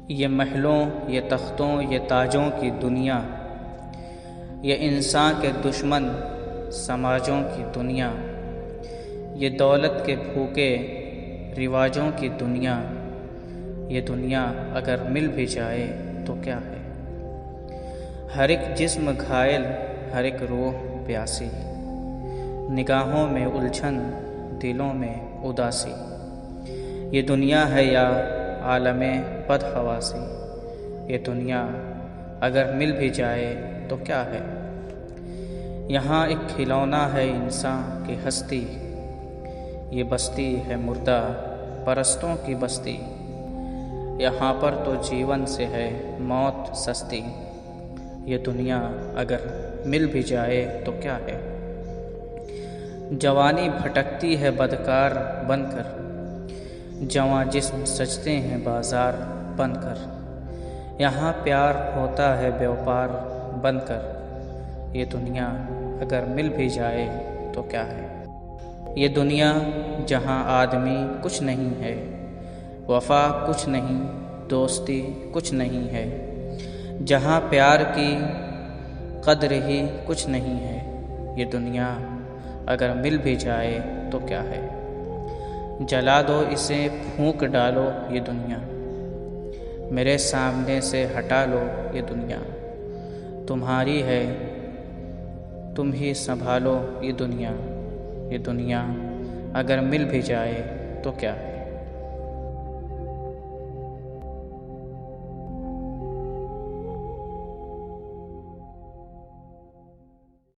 ये महलों, ये तख्तों, ये ताजों की दुनिया, ये इंसान के दुश्मन समाजों की दुनिया, ये दौलत के भूखे रिवाजों की दुनिया, ये दुनिया अगर मिल भी जाए तो क्या है। हर एक जिस्म घायल, हर एक रूह प्यासी, निगाहों में उलझन, दिलों में उदासी, ये दुनिया है या आलमे बदहवासी। ये दुनिया अगर मिल भी जाए तो क्या है। यहाँ एक खिलौना है इंसान की हस्ती, ये बस्ती है मुर्दा परस्तों की बस्ती। यहाँ पर तो जीवन से है मौत सस्ती। ये दुनिया अगर मिल भी जाए तो क्या है। जवानी भटकती है बदकार बनकर, जवां जिस्म सजते हैं बाजार बनकर। यहाँ प्यार होता है व्यापार बनकर। ये दुनिया अगर मिल भी जाए तो क्या है। ये दुनिया जहाँ आदमी कुछ नहीं है, वफा कुछ नहीं, दोस्ती कुछ नहीं है, जहाँ प्यार की कद्र ही कुछ नहीं है। ये दुनिया अगर मिल भी जाए तो क्या है। जला दो इसे, फूंक डालो ये दुनिया, मेरे सामने से हटा लो ये दुनिया। तुम्हारी है, तुम ही संभालो ये दुनिया। ये दुनिया अगर मिल भी जाए तो क्या है।